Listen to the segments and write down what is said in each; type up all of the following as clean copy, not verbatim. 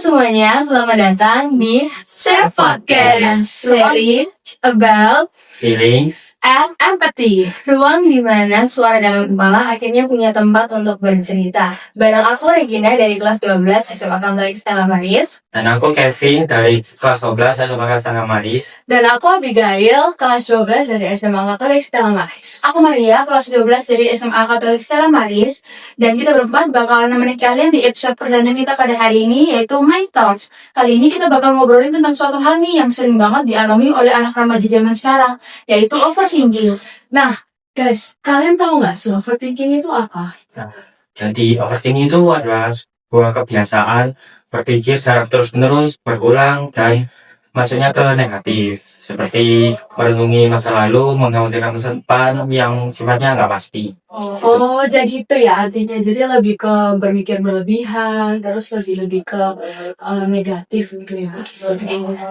semuanya, selamat datang di Chef Podcast, seri about feelings and empathy. Ruang di mana suara dalam kepala akhirnya punya tempat untuk bercerita. Bareng aku Regina dari kelas 12 SMA Katolik Stella Maris. dan aku Kevin dari kelas 12 SMA Kastanga Maris. Dan aku Abigail, kelas 12 dari SMA Katolik Stella Maris. Aku Maria, kelas 12 dari SMA Katolik Stella Maris. Dan kita berempat bakalan nemenin kalian di episode perdana kita pada hari ini, yaitu My Thoughts. Kali ini kita bakal ngobrolin tentang suatu hal nih yang sering banget dialami oleh anak remaja zaman sekarang, yaitu overthinking. Nah, guys, kalian tahu nggak sih overthinking itu apa? Jadi overthinking itu adalah sebuah kebiasaan berpikir secara terus-menerus, berulang, dan maksudnya ke negatif. Seperti merenungi masa lalu, mengkhawatirkan masa depan yang sifatnya nggak pasti. Oh, jadi itu ya artinya. Jadi lebih ke berpikir berlebihan, terus lebih ke negatif gitu ya.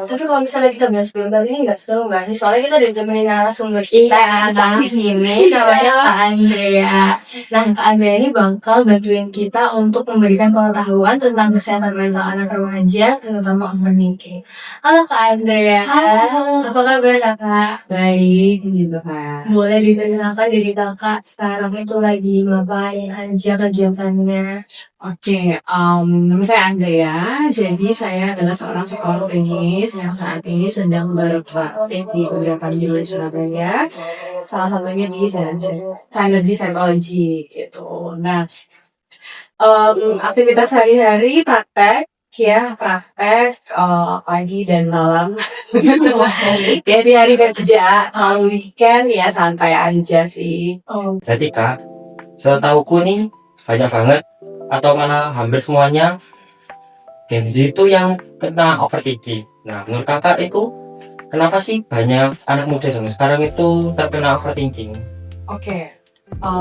Tapi kalau misalnya kita bahas film kali ini nggak seru nggak sih? Soalnya kita udah temenin narasumber kita yang ini namanya Kak Andrea. Nah, Kak Andrea ini bakal bantuin kita untuk memberikan pengetahuan tentang kesehatan mental anak remaja, terutama overthinking. Halo Kak Andrea. Halo. Apa kabar Kakak? Baik juga Kak. Boleh diperkenalkan diri Kakak sekarang itu lagi ngapain aja kegiatannya? Oke, nama saya Andrea. Jadi saya adalah seorang psikolog klinis yang saat ini sedang berpraktik di beberapa unit di Surabaya. Salah satunya di Synergy Psychology gitu. Nah, aktivitas sehari-hari praktek pagi dan malam. Ya di hari kerja, kalau weekend ya santai aja sih. Jadi Kak, setauku nih banyak banget atau malah hampir semuanya Gen Z itu yang kena overthinking. Nah, menurut Kakak itu kenapa sih banyak anak muda zaman sekarang itu terkena overthinking? Oke.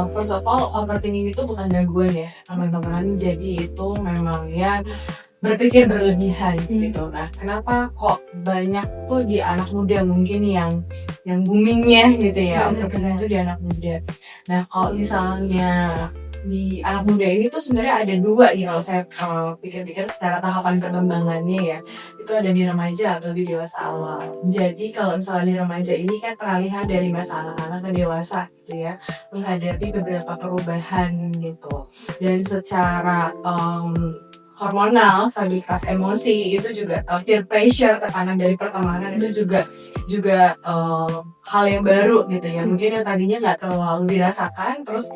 First of all, overthinking itu bukan gangguan ya, teman-teman. Jadi itu memang ya berpikir berlebihan gitu. Nah, kenapa kok banyak tuh di anak muda mungkin yang boomingnya gitu ya, overthinking itu di anak muda. Nah, kalau misalnya di anak muda ini tuh sebenarnya ada dua nih kalau saya pikir-pikir secara tahapan perkembangannya ya. Itu ada di remaja atau di dewasa awal. Jadi kalau misalnya di remaja ini kan peralihan dari masa anak-anak ke dewasa gitu ya, menghadapi beberapa perubahan gitu. Dan secara hormonal, stabilitas emosi itu juga peer pressure, tekanan dari pertemanan itu juga hal yang baru gitu ya. Mungkin yang tadinya nggak terlalu dirasakan, terus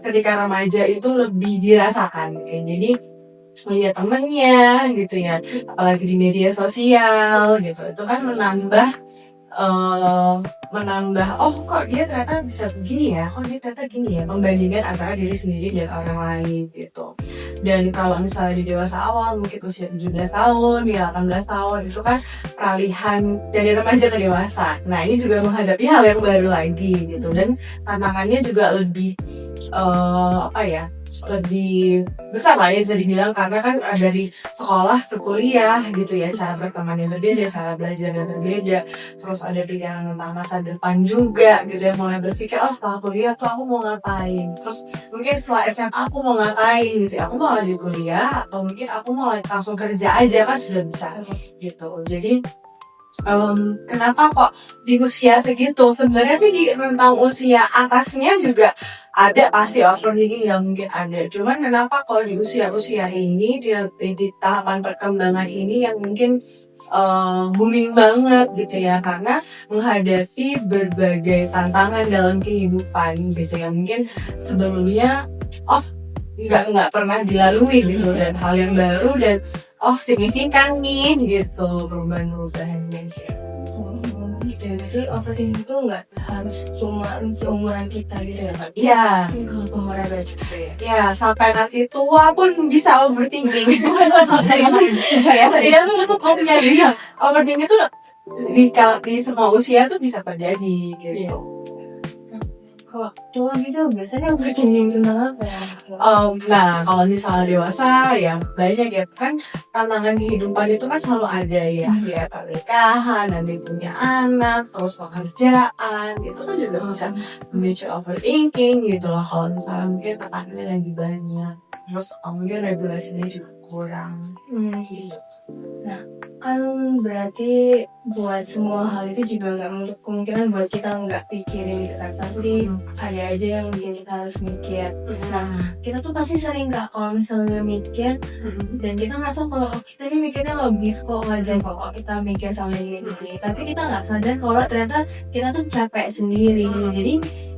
ketika remaja itu lebih dirasakan gitu. Jadi melihat temennya gitu ya, apalagi di media sosial gitu, itu kan menambah oh kok dia ternyata bisa begini ya, kok dia ternyata gini ya, membandingkan antara diri sendiri dan orang lain gitu. Dan kalau misalnya di dewasa awal mungkin usia 17 tahun, ya 18 tahun itu kan peralihan dari remaja ke dewasa. Nah ini juga menghadapi hal yang baru lagi gitu, dan tantangannya juga lebih lebih besar lah ya bisa dibilang, karena kan dari sekolah ke kuliah gitu ya, cara pertemanannya berbeda, cara belajarnya berbeda, terus ada pikiran tentang masa depan juga gitu ya, mulai berpikir setelah kuliah tuh aku mau ngapain, terus mungkin setelah SMA aku mau ngapain gitu ya, aku mau lanjut kuliah atau mungkin aku mau langsung kerja aja kan sudah bisa gitu. Jadi kenapa kok di usia segitu, sebenarnya sih di rentang usia atasnya juga ada pasti overthinking yang mungkin ada, cuman kenapa kalau di usia ini di tahapan perkembangan ini yang mungkin booming banget gitu ya, karena menghadapi berbagai tantangan dalam kehidupan gitu yang mungkin sebelumnya nggak pernah dilalui gitu, dan hal yang baru dan signifikan nih gitu perubahan-perubahannya gitu. Jadi overthinking itu nggak harus cuma seumuran kita gitu ya Kak? Iya. Kalau pemuda juga ya? Ya, sampai nanti tua pun bisa overthinking. Ya, tidak menutup hatinya. Jadi overthinking itu di semua usia tuh bisa terjadi gitu. Kalau tua gitu biasanya overthinking tentang apa ya? Nah, kalau misalnya dewasa ya banyak ya, kan tantangan kehidupan itu kan selalu ada ya, ya pernikahan, nanti punya anak, terus pekerjaan, itu kan juga bisa memicu overthinking gitu loh. Kalau misalnya mungkin tekanannya lagi banyak, terus mungkin regulasinya juga kurang gitu. Kan berarti buat semua hal itu juga nggak menutup kemungkinan buat kita nggak pikirin gitu kan, pasti ada aja yang bikin kita harus mikir. Kita tuh pasti sering nggak kalau misalnya mikir dan kita ngerasa kalau kita ini mikirnya logis kok, wajar kok kalau kita mikir sama ini, tapi kita nggak sadar kalau ternyata kita tuh capek sendiri. Jadi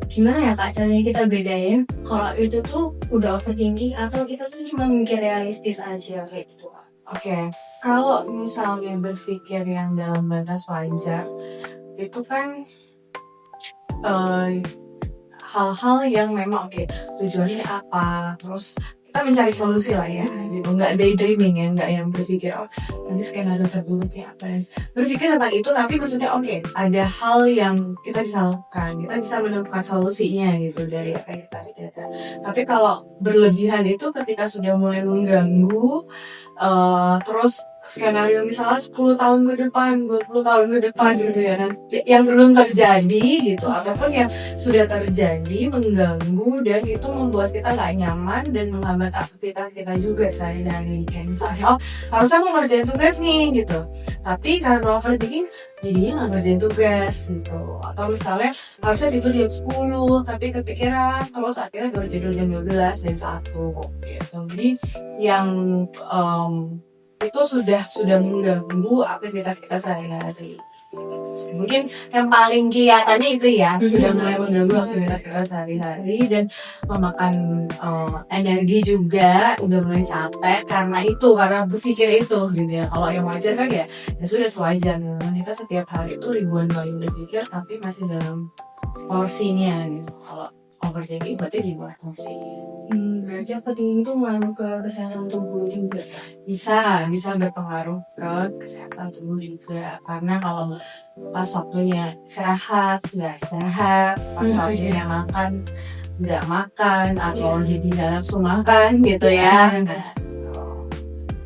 gimana ya Kak caranya kita bedain kalau itu tuh udah overthinking atau kita tuh cuma mikir realistis aja kayak gitu. Oke, kalau misalnya berpikir yang dalam batas wajar, itu kan hal-hal yang memang tujuannya apa, terus kita mencari solusi lah ya, gitu. Nggak daydreaming ya, nggak yang berpikir nanti skenario terburuknya apa. Berpikir tentang itu, tapi maksudnya ada hal yang kita bisa lakukan, kita bisa menemukan solusinya gitu dari apa yang kita pikirkan. Tapi kalau berlebihan itu ketika sudah mulai mengganggu, terus skenario misalnya 10 tahun ke depan, 20 tahun ke depan gitu ya, yang belum terjadi gitu, ataupun yang sudah terjadi mengganggu dan itu membuat kita gak nyaman dan menghambat aktivitas kita juga sehari-hari. Kayak misalnya harusnya mau ngerjain tugas nih gitu, tapi karena overthinking jadinya gak ngerjain tugas gitu. Atau misalnya harusnya tidur jam 10 tapi kepikiran terus akhirnya baru tidur jam 12, jam 1 gitu. Jadi yang itu sudah mengganggu aktivitas kita sehari-hari. Mungkin yang paling kelihatannya itu ya, sudah mulai mengganggu aktivitas kita sehari-hari dan memakan energi juga, udah mulai capek karena berpikir itu gitu ya. Kalau yang wajar kan ya sudah sewajarnya. Kita setiap hari itu ribuan kali berpikir tapi masih dalam porsinya gitu. Kalau overthinking berarti di luar porsi. Berarti overthinking itu ngaruh ke kesehatan tubuh juga. Bisa berpengaruh ke kesehatan tubuh juga, karena kalau pas waktunya istirahat nggak istirahat, pas waktunya makan nggak makan, atau jadi nggak nafsu makan gitu ya.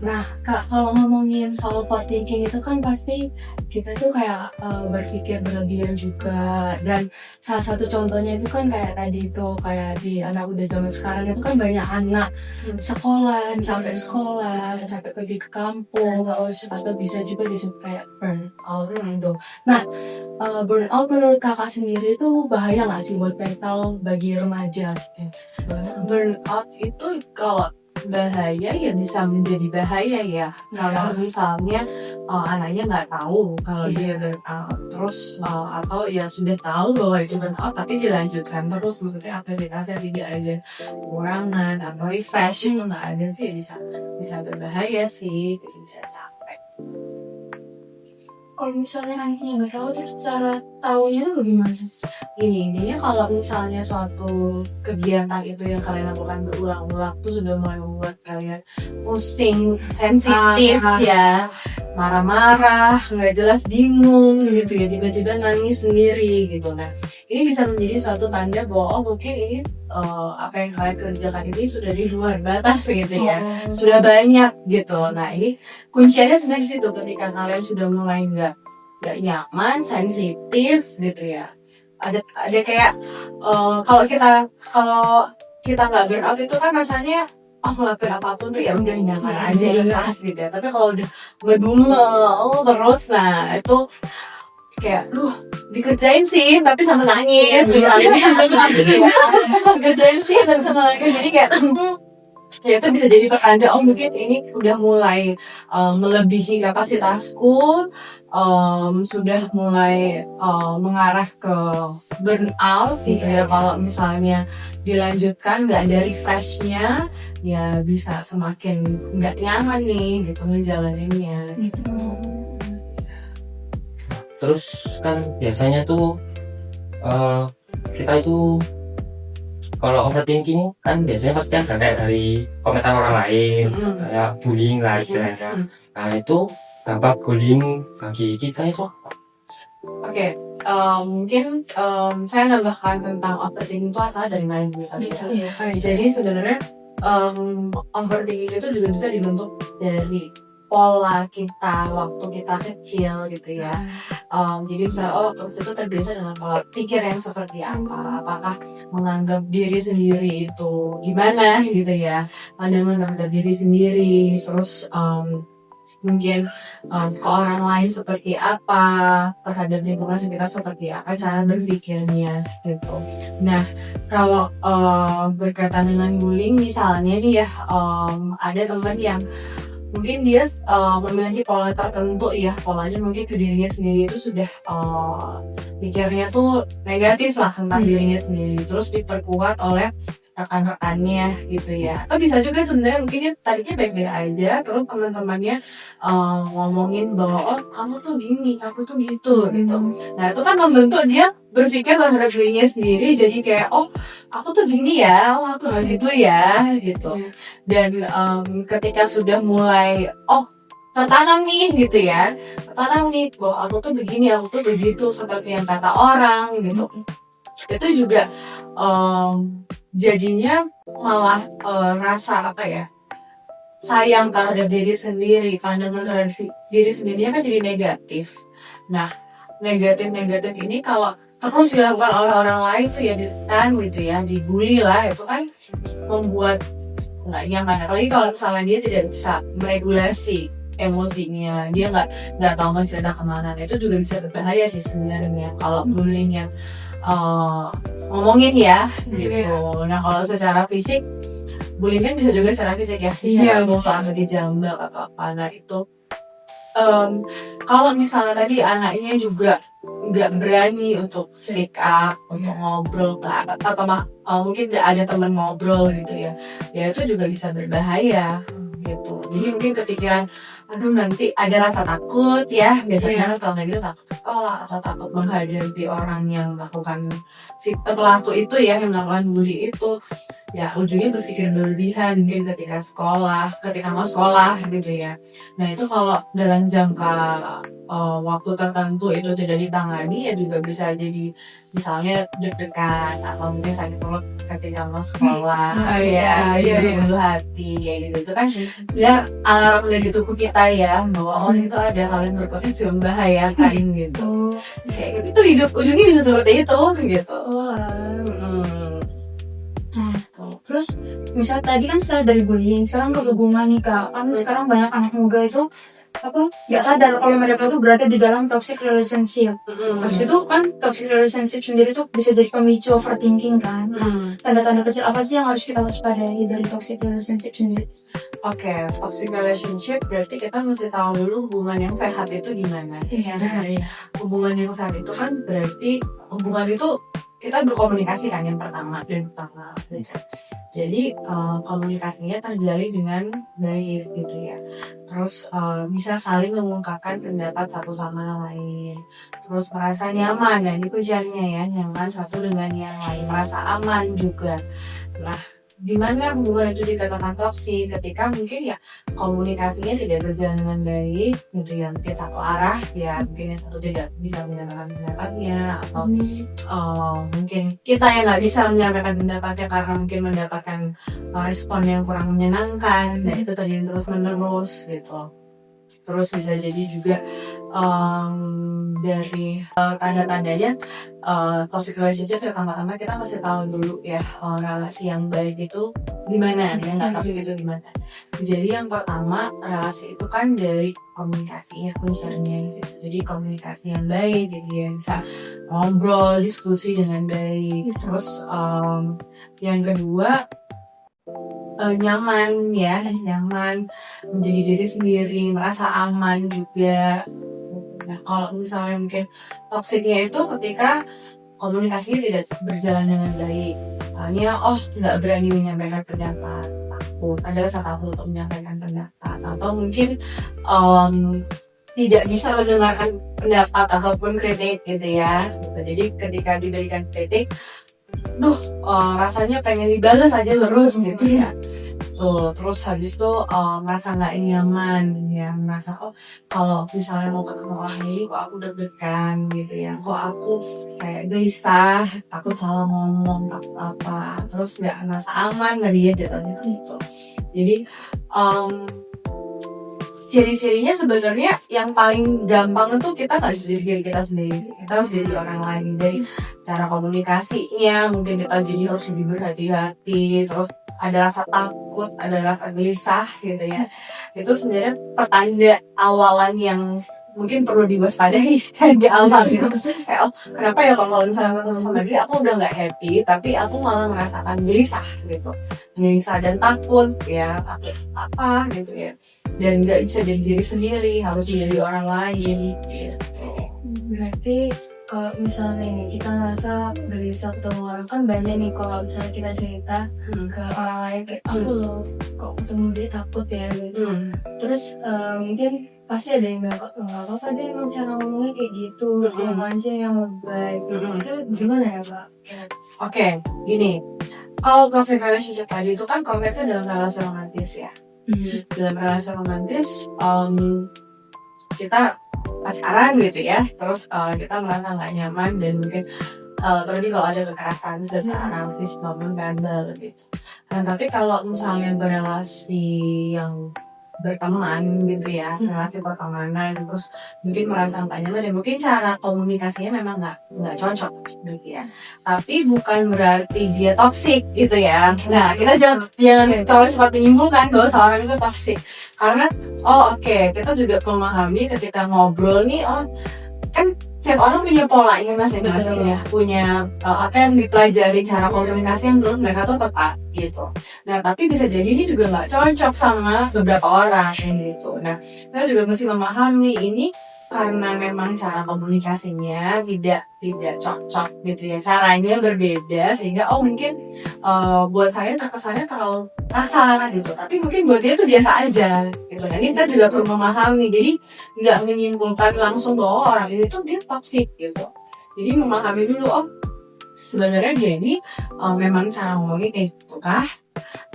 Nah Kak, kalau ngomongin soal overthinking itu kan pasti kita tuh kayak berpikir berlebihan juga, dan salah satu contohnya itu kan kayak tadi itu kayak di anak udah zaman sekarang itu kan banyak anak sekolah, capek sekolah, capek pergi ke kampung, atau bisa juga disebut kayak burnout gitu. Nah burnout menurut kakak sendiri itu bahaya nggak sih buat mental bagi remaja gitu? Burnout itu kalau bahaya ya bisa menjadi bahaya ya. Kalau misalnya anaknya nggak tahu kalau dia burnout, terus atau ya sudah tahu bahwa itu burnout tapi dilanjutkan terus, maksudnya aktivitasnya tidak ada kurangan atau refreshing nggak ada sih, bisa berbahaya sih, bisa capek. Kalau misalnya nantinya nggak tahu, terus cara taunya itu bagaimana? Intinya kalau misalnya suatu kegiatan itu yang kalian lakukan berulang-ulang tuh sudah mulai membuat kalian pusing, sensitif ya, marah-marah, nggak jelas, bingung gitu ya, tiba-tiba nangis sendiri gitu. Nah ini bisa menjadi suatu tanda bahwa mungkin ini apa yang kalian kerjakan ini sudah di luar batas gitu ya, sudah banyak gitu. Nah ini kuncinya sebenarnya di situ, ketika kalian sudah mulai nggak nyaman, sensitif gitu ya. Ada kayak kalau kita nggak burnout itu kan rasanya ngelakuin apapun tuh ya udah nyaman aja, ikhlas gitu ya. Tapi kalau udah ngedumel terus, nah itu kayak dikerjain sih tapi sama nangis misalnya. Kerjain sih tapi sama nangis, jadi kayak ya itu bisa jadi pertanda mungkin ini udah mulai melebihi kapasitasku, sudah mulai mengarah ke burnout gitu ya. Kalau misalnya dilanjutkan nggak ada refreshnya ya bisa semakin nggak nyaman nih gitu ngejalaninnya gitu. Terus kan biasanya tuh kita itu kalau overthinking kan biasanya pasti ada kayak dari komentar orang lain, kayak bullying lah istilahnya. Nah itu dampak bullying bagi kita itu apa? Oke, mungkin saya nambahkan tentang overthinking itu asal dari mana dulu tadi ya. Jadi sebenarnya overthinking itu juga bisa dibentuk dari pola kita waktu kita kecil gitu ya. Jadi misalnya waktu itu terbiasa dengan pola pikir yang seperti apa, apakah menganggap diri sendiri itu gimana gitu ya, pandangan terhadap diri sendiri, terus mungkin ke orang lain seperti apa, terhadap lingkungan sekitar seperti apa cara berpikirnya gitu. Nah kalau berkaitan dengan bullying misalnya nih ya, ada teman yang mungkin dia memiliki pola tertentu ya, polanya mungkin ke dirinya sendiri itu sudah pikirnya tuh negatif lah tentang dirinya sendiri, terus diperkuat oleh rekan-rekannya gitu ya. Atau bisa juga sebenarnya mungkin dia tadinya baik-baik aja, terus teman-temannya ngomongin bahwa oh kamu tuh gini, kamu tuh gitu gitu. Nah itu kan membentuk dia berpikir terhadap dirinya sendiri, jadi kayak oh aku tuh gini ya, oh aku nggak gitu ya gitu. Dan ketika sudah mulai tertanam nih gitu ya, tertanam nih bahwa aku tuh begini, aku tuh begitu seperti yang kata orang gitu, itu juga jadinya malah rasa apa ya, sayang terhadap diri sendiri, pandangan terhadap diri sendirinya kan jadi negatif. Nah negatif ini kalau terus dilakukan oleh orang lain tuh ya ditekan gitu ya, dibully lah, itu kan membuat nggak nyaman. Apalagi kalau misalnya dia tidak bisa meregulasi emosinya, dia nggak tahu mencerita kemana, itu juga bisa berbahaya sih sebenarnya kalau bullying yang ngomongin ya gitu. Nah kalau secara fisik, bullying kan bisa juga secara fisik ya, misalnya dijambak atau apa. Nah itu kalau misalnya tadi anaknya juga nggak berani untuk speak up, untuk ngobrol atau mungkin nggak ada teman ngobrol gitu ya, ya itu juga bisa berbahaya gitu. Jadi mungkin kepikiran aduh nanti ada rasa takut ya, biasanya kalau kayak gitu takut ke sekolah atau takut menghadapi orang yang melakukan si pelaku itu ya, yang melakukan bully itu, ya ujungnya berpikir berlebihan mungkin ketika mau sekolah gitu ya. Nah itu kalau dalam jangka waktu tertentu itu tidak ditangani ya juga bisa jadi misalnya deg-degan atau mungkin sakit perut ketika mau sekolah, bulu hati kayak gitu. Itu kan ya alarm dari tubuh kita ya, bahwa itu ada hal yang berpotensi membahayakan gitu. Kayak gitu ujungnya bisa seperti itu gitu. Nah, terus misal tadi kan setelah dari bullying, sekarang ke hubungan nih Kak. Kan sekarang banyak anak muda itu nggak sadar kalau mereka tuh berada di dalam toxic relationship. Habis itu kan toxic relationship sendiri tuh bisa jadi pemicu overthinking kan. Tanda-tanda kecil apa sih yang harus kita waspadai dari toxic relationship sendiri? Oke, toxic relationship berarti kita mesti tahu dulu hubungan yang sehat itu gimana. Hubungan yang sehat itu kan berarti hubungan itu kita berkomunikasi kan yang pertama. Jadi komunikasinya terjalin dengan baik gitu ya. Terus bisa saling mengungkapkan pendapat satu sama lain. Terus merasa nyaman, dan itu kuncinya ya, nyaman satu dengan yang lain, merasa aman juga. Nah di mana hubungan itu dikatakan toksik ketika mungkin ya komunikasinya tidak berjalan dengan baik gitu ya, mungkin satu arah ya, mungkin yang satu tidak bisa menyampaikan pendapatnya, atau mungkin kita yang nggak bisa menyampaikan pendapatnya karena mungkin mendapatkan respon yang kurang menyenangkan, dan itu terjadi terus menerus gitu. Terus bisa jadi juga dari tanda-tandanya toxic relationship, pertama-tama kita mesti tahu dulu ya relasi yang baik itu gimana, yang nggak toxic itu gimana. Jadi yang pertama, relasi itu kan dari komunikasi ya kuncinya gitu. Jadi komunikasi yang baik gitu ya, bisa ngobrol, diskusi dengan baik. Terus yang kedua, nyaman menjadi diri sendiri, merasa aman juga. Nah kalau misalnya mungkin toksiknya itu ketika komunikasinya tidak berjalan dengan baik, hanya nggak berani menyampaikan pendapat, takut, ada rasa takut untuk menyampaikan pendapat, atau mungkin tidak bisa mendengarkan pendapat ataupun kritik gitu ya. Jadi ketika diberikan kritik, rasanya pengen dibalas aja terus gitu ya. Terus habis itu merasa nggak nyaman ya, merasa kalau misalnya mau ketemu orang ini kok aku deg-degan gitu ya, kok aku kayak gelisah, takut salah ngomong, takut apa, terus nggak merasa aman dari dia jatuhnya gitu. Jadi ciri-cirinya sebenarnya yang paling gampang itu kita nggak bisa jadi diri kita sendiri sih. Kita harus jadi orang lain. Dari cara komunikasinya mungkin kita jadi harus lebih berhati-hati, terus ada rasa takut, ada rasa gelisah gitu ya. Itu sebenarnya pertanda awalan yang mungkin perlu diwaspadai kan di awal gitu. Kayak, oh kenapa ya kalau misalnya ketemu sama dia aku udah nggak happy, tapi aku malah merasakan gelisah gitu, gelisah dan takut ya, takut apa gitu ya, dan nggak bisa jadi diri sendiri, harus jadi orang lain gitu. Berarti kalau misalnya nih kita ngerasa gelisah ketemu orang, kan banyak nih kalau misalnya kita cerita ke orang lain kayak aku loh kok ketemu dia takut ya gitu. Terus mungkin pasti ada yang bilang kok nggak apa-apa deh emang cara ngomongnya kayak gitu, yang aja yang baik. Itu gimana ya Pak? Oke, gini, kalau toxic relationship tadi itu kan konteksnya dalam relasi romantis ya. Dalam relasi romantis kita pacaran gitu ya, terus kita merasa nggak nyaman dan mungkin terlebih kalau ada kekerasan secara fisik maupun verbal gitu. Nah tapi kalau misalnya berrelasi yang berteman gitu ya, relasi pertemanan, terus mungkin merasa nggak nyaman dan mungkin cara komunikasinya memang nggak cocok gitu ya, tapi bukan berarti dia toksik gitu ya. Nah kita jangan terlalu cepat menyimpulkan bahwa seorang itu toksik, karena kita juga memahami ketika ngobrol nih, kan setiap orang punya polanya masing-masing ya, punya apa yang dipelajari cara komunikasi yang menurut mereka tuh tepat gitu. Nah tapi bisa jadi ini juga nggak cocok sama beberapa orang gitu. Nah kita juga mesti memahami ini karena memang cara komunikasinya tidak cocok gitu ya, caranya berbeda sehingga mungkin buat saya terkesannya terlalu kasar gitu, tapi mungkin buat dia itu biasa aja gitu. Nah ini kita juga perlu memahami, jadi nggak menyimpulkan langsung bahwa orang ini tuh dia toksik gitu. Jadi memahami dulu, sebenarnya dia ini memang cara ngomongnya kayak gitu kah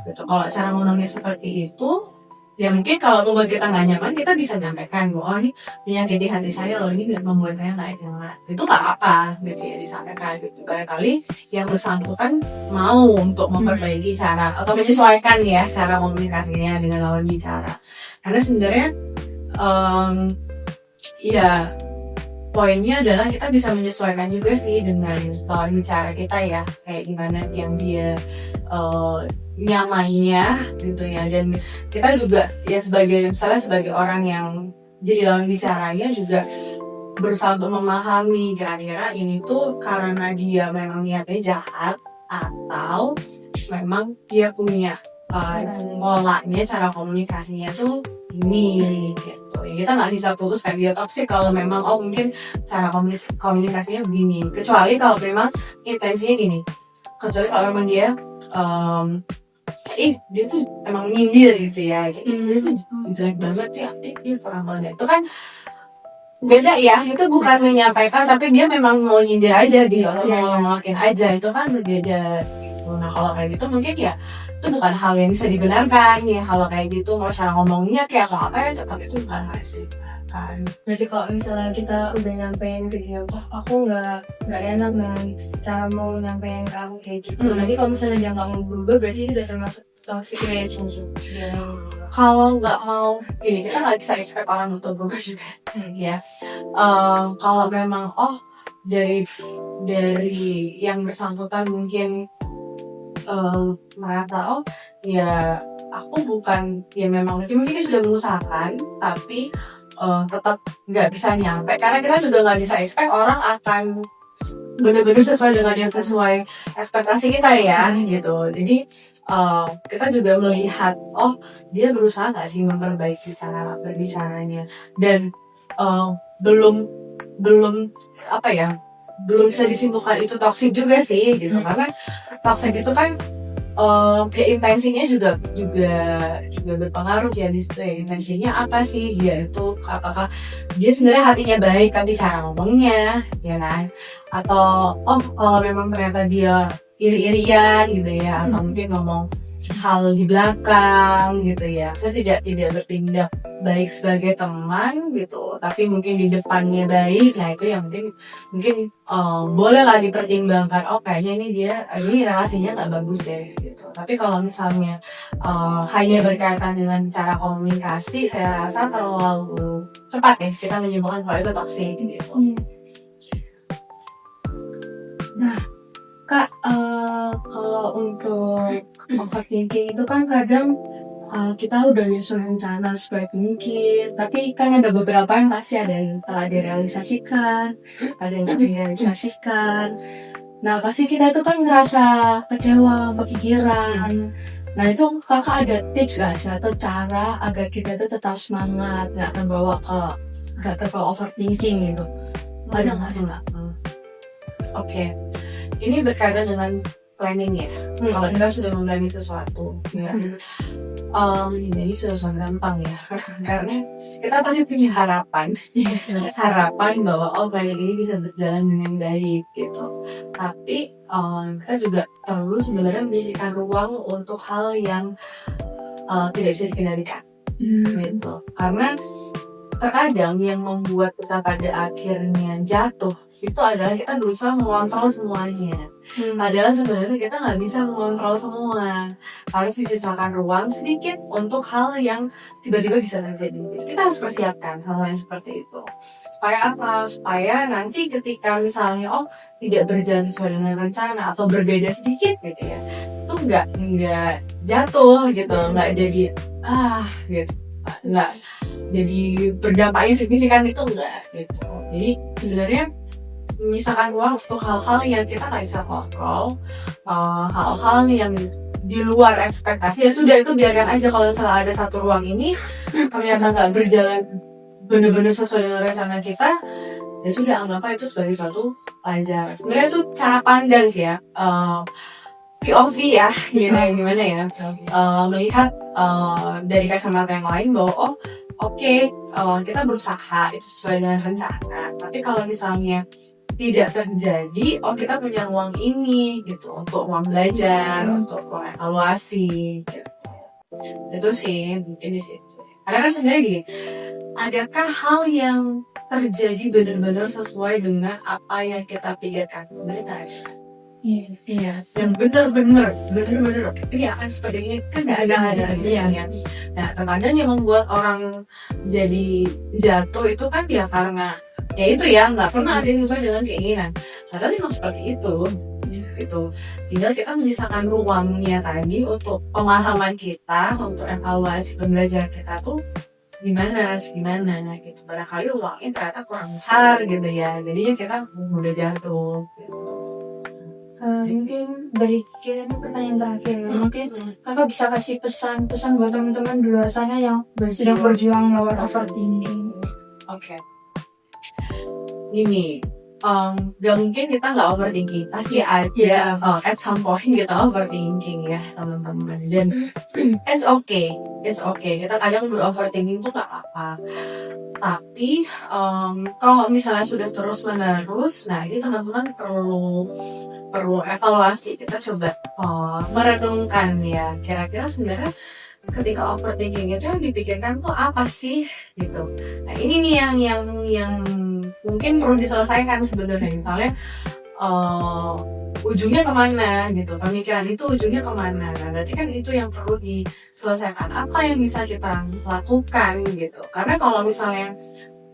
gitu. Kalau cara ngomongnya seperti itu ya mungkin kalau membuat kita nggak nyaman, kita bisa nyampaikan bahwa ini menyakiti hati saya loh, ini membuat saya nggak nyaman. Itu nggak apa gitu ya disampaikan gitu. Barangkali yang bersangkutan mau untuk memperbaiki cara atau menyesuaikan ya cara komunikasinya dengan lawan bicara. Karena sebenarnya ya poinnya adalah kita bisa menyesuaikan juga sih dengan lawan bicara kita ya, kayak gimana yang dia nyamannya gitu ya. Dan kita juga ya sebagai orang yang jadi lawan bicaranya juga berusaha untuk memahami kira-kira ini tuh karena dia memang niatnya jahat atau memang dia punya polanya, cara komunikasinya tuh ini gitu ya. Kita nggak bisa putuskan dia toksik kalau memang mungkin cara komunikasinya begini, kecuali kalau memang intensinya gini, kecuali kalau memang dia dia tuh emang nyindir gitu ya, dia tuh jelek banget ya, dia kurang banget, itu kan beda ya. Itu bukan menyampaikan tapi dia memang mau nyindir aja gitu, atau mau ngelakuin aja, itu kan berbeda gitu. Nah kalau kayak gitu mungkin ya itu bukan hal yang bisa dibenarkan ya. Kalau kayak gitu mau cara ngomongnya kayak apa ya, tapi itu bukan hal yang bisa dibenarkan. Berarti kalau misalnya kita udah nyampein ke dia, aku nggak enak dengan cara mau nyampein ke aku kayak gitu. Nanti kalau misalnya dia nggak mau berubah, berarti itu udah termasuk toxic relationship. Kalau nggak mau gini, kita nggak bisa expect orang untuk berubah juga ya. Kalau memang dari yang bersangkutan mungkin merasa ya aku bukan, ya memang mungkin dia sudah mengusahakan tapi tetap nggak bisa nyampe, karena kita juga nggak bisa expect orang akan benar-benar sesuai dengan yang sesuai ekspektasi kita ya gitu. Jadi kita juga melihat dia berusaha nggak sih memperbaiki cara berbicaranya, dan belum bisa disimpulkan itu toksik juga sih gitu. Karena toksik itu kan intensinya juga berpengaruh ya di situ ya. Intensinya apa sih dia itu, apakah dia sebenarnya hatinya baik tapi cara ngomongnya ya kan, atau kalau memang ternyata dia iri-irian gitu ya, atau mungkin ngomong hal di belakang gitu ya. Saya tidak bertindak baik sebagai teman gitu, tapi mungkin di depannya baik. Nah itu yang mungkin bolehlah dipertimbangkan. Oh kayaknya ini relasinya nggak bagus deh gitu. Tapi kalau misalnya hanya berkaitan dengan cara komunikasi, saya rasa terlalu cepat ya kita menyimpulkan kalau itu toxic gitu. Nah, Kak, kalau untuk overthinking itu kan kadang kita udah nyusun rencana sebaik mungkin, tapi kan ada beberapa yang pasti ada yang telah direalisasikan, ada yang tidak direalisasikan. Nah, pasti kita itu kan ngerasa kecewa, kepikiran. Nah, itu kakak ada tips gak sih atau cara agar kita itu tetap semangat, nggak terbawa overthinking gitu? Ada nggak sih, Kak? Oke, ini berkaitan dengan planning ya. Kalau kita sudah memplani sesuatu, ya, jadi susah gampang ya. Karena kita pasti punya harapan bahwa planning ini bisa berjalan dengan baik gitu. Tapi kita juga perlu sebenarnya menyisihkan ruang untuk hal yang tidak bisa dikendalikan, gitu. Karena terkadang yang membuat kita pada akhirnya jatuh itu adalah kita berusaha mengontrol semuanya. Padahal sebenarnya kita nggak bisa mengontrol semua. Harus disisakan ruang sedikit untuk hal yang tiba-tiba bisa terjadi. Kita harus persiapkan hal yang seperti itu. Supaya apa? Supaya nanti ketika misalnya tidak berjalan sesuai dengan rencana atau berbeda sedikit gitu ya, itu nggak jatuh gitu, nggak jadi gitu, nggak jadi berdampaknya signifikan, itu enggak gitu. Jadi sebenarnya menyisakan ruang untuk hal-hal yang kita nggak bisa kontrol, hal-hal yang di luar ekspektasi, ya sudah itu biarkan aja. Kalau misalnya ada satu ruang ini ternyata nggak berjalan benar-benar sesuai dengan rencana kita, ya sudah anggap itu sebagai suatu pelajaran. Sebenarnya itu cara pandang sih ya, POV ya, gimana ya, melihat dari kacamata yang lain bahwa kita berusaha itu sesuai dengan rencana. Tapi kalau misalnya tidak terjadi, kita punya uang ini gitu untuk uang belajar, untuk uang evaluasi gitu. Itu sih mungkin di situ. Karena sebenarnya gini, adakah hal yang terjadi benar-benar sesuai dengan apa yang kita pikirkan? Sebenarnya nggak ada. Iya. Yang benar-benar ini akan seperti ini kan nggak ada. Iya. Nah, terkadang yang membuat orang jadi jatuh itu kan dia karena ya itu ya nggak pernah ada yang sesuai dengan keinginan. Padahal memang seperti itu. Gitu. Tinggal kita menyisakan ruangnya tadi untuk pemahaman kita, untuk evaluasi pembelajaran kita tuh gimana gitu. Barangkali ruangnya ternyata kurang besar gitu ya. Jadinya kita mudah jatuh. Gitu. Mungkin dari kita ini pertanyaan terakhir, mungkin kakak bisa kasih pesan buat teman-teman di luar sana yang sedang berjuang melawan overthinking. Oke. Gini, gak mungkin kita nggak overthinking, pasti ada at some point kita overthinking ya teman-teman. Dan it's okay. Kita kadang beroverthinking tuh nggak apa-apa. Tapi kalau misalnya sudah terus menerus, nah ini teman-teman perlu evaluasi. Kita coba merenungkan ya, kira-kira sebenarnya ketika overthinking itu yang dipikirkan tuh apa sih gitu. Nah ini nih yang mungkin perlu diselesaikan sebenarnya. Misalnya ujungnya kemana gitu, pemikiran itu ujungnya kemana. Nah berarti kan itu yang perlu diselesaikan. Apa yang bisa kita lakukan gitu. Karena kalau misalnya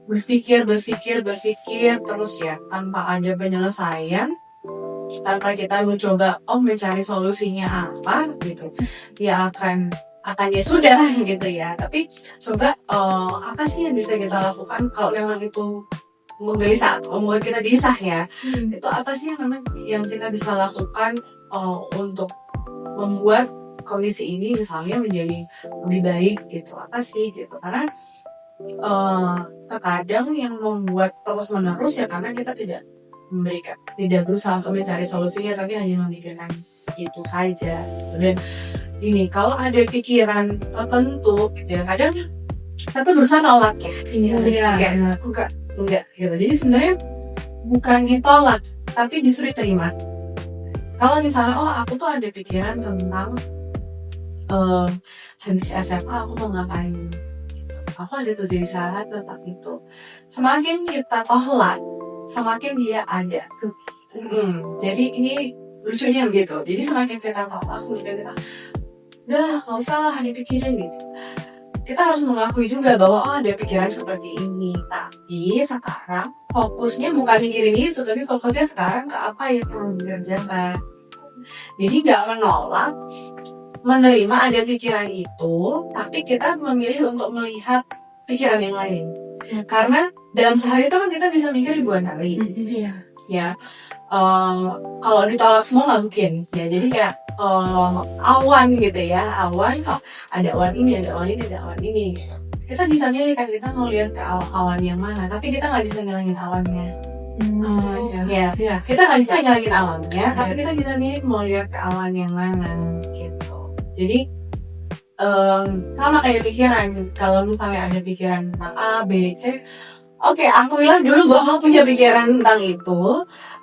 berpikir terus ya tanpa ada penyelesaian, tanpa kita mencoba mencari solusinya apa gitu, ya akan ya sudah gitu ya. Tapi coba apa sih yang bisa kita lakukan kalau memang itu membuat kita gelisah ya. Itu apa sih yang kita bisa lakukan untuk membuat kondisi ini misalnya menjadi lebih baik gitu. Apa sih gitu. Karena terkadang yang membuat terus menerus ya karena kita tidak berusaha untuk mencari solusinya, tapi hanya memikirkan itu saja gitu. Dan ini kalau ada pikiran tertentu gitu ya, kadang kita tuh berusaha nolak ya. Enggak gitu. Jadi sebenarnya bukan ditolak, tapi justru diterima. Kalau misalnya aku tuh ada pikiran tentang habis SMA aku mau ngapain, aku ada tujuan saat tentang itu. Semakin kita tolak, semakin dia ada. Jadi ini lucunya begitu. Jadi semakin kita tolak, semakin kita udah nggak usah lah dipikirin gitu. Kita harus mengakui juga bahwa ada pikiran seperti ini. Tapi sekarang fokusnya bukan mikirin itu, tapi fokusnya sekarang ke apa yang perlu dikerjakan. Jadi nggak menolak, menerima ada pikiran itu, tapi kita memilih untuk melihat pikiran yang lain. Karena dalam sehari itu kan kita bisa mikir ribuan kali. Iya. Ya, kalau ditolak semua nggak mungkin. Ya, jadi kayak awan gitu ya, awan. Ada awan ini, ada awan ini, ada awan ini. Kita bisa milih kan, kita mau lihat ke awan yang mana, tapi kita nggak bisa ngilangin awannya. Ya, kita nggak bisa ngilangin awannya, tapi kita bisa milih mau lihat ke awan yang mana gitu. Jadi sama kayak pikiran, kalau misalnya ada pikiran tentang A, B, C, oke, akuilah dulu bahwa kamu punya pikiran tentang itu,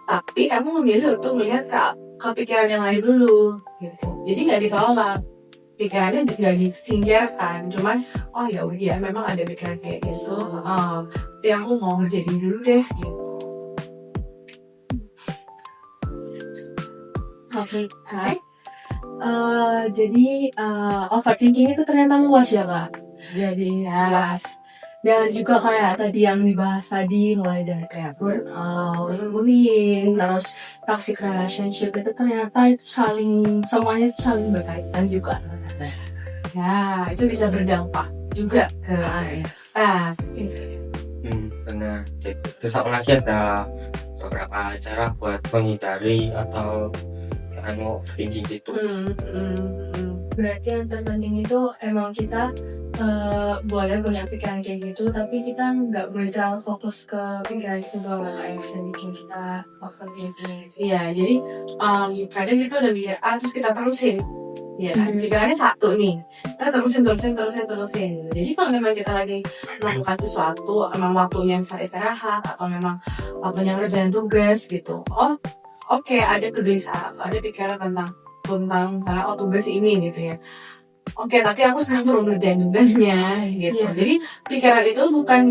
tapi kamu memilih untuk melihat ke pikiran yang lain dulu gitu. Jadi nggak ditolak, pikirannya juga disingkirkan, cuman oh ya udah ya memang ada pikiran kayak gitu, tapi aku mau ngerjain dulu deh gitu. Oke. Jadi overthinking itu ternyata luas ya Kak. Jadi luas. Dan juga kayak tadi yang dibahas tadi, mulai dari kayak burnout, bullying, terus toxic relationship, itu ternyata itu semuanya itu saling berkaitan juga. Ya, itu bisa berdampak juga ke kita. Benar. Terus apalagi ada beberapa cara buat menghindari atau overthinking gitu. Berarti yang terpenting itu emang kita boleh punya pikiran kayak gitu, tapi kita nggak boleh terlalu fokus ke pikiran itu doang, kayak bisa bikin kita overthinking. Iya, jadi kadang kita udah mikir terus kita terusin. Ya, pikirannya satu nih, kita terusin. Jadi kalau memang kita lagi melakukan sesuatu, emang waktunya bisa istirahat atau memang waktunya ngerjain tugas gitu. Oke, ada kegelisahan, ada pikiran tentang misalnya tugas ini gitu ya. Oke, tapi aku sekarang perlu ngerjain tugasnya gitu. Jadi pikiran itu bukan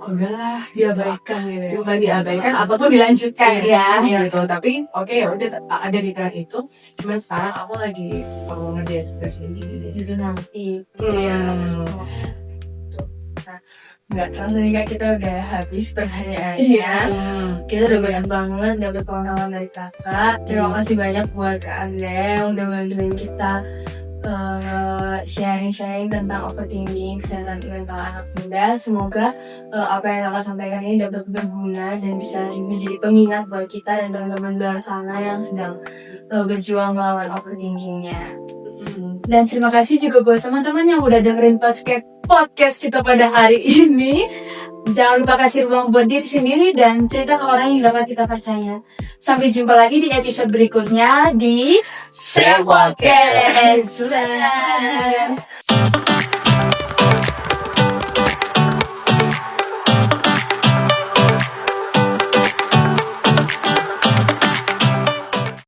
udahlah diabaikan gitu ya. Bukan diabaikan ataupun dilanjutkan gitu. Tapi oke, ya udah ada pikiran itu. Cuman sekarang aku lagi perlu ngerjain tugas ini gitu. Jadi nanti nggak terasa nih Kak, kita udah habis pertanyaannya. Kita udah banyak banget dapet pengalaman dari Kakak. Terima kasih banyak buat Kak Andre yang udah bantuin kita sharing-sharing tentang overthinking, kesehatan mental anak muda. Semoga apa yang Kakak sampaikan ini dapat berguna dan bisa menjadi pengingat buat kita dan teman-teman di luar sana yang sedang berjuang melawan overthinkingnya. Dan terima kasih juga buat teman-teman yang udah dengerin podcast kita pada hari ini. Jangan lupa kasih ruang buat diri sendiri dan cerita ke orang yang dapat kita percaya. Sampai jumpa lagi di episode berikutnya di Self Podcast.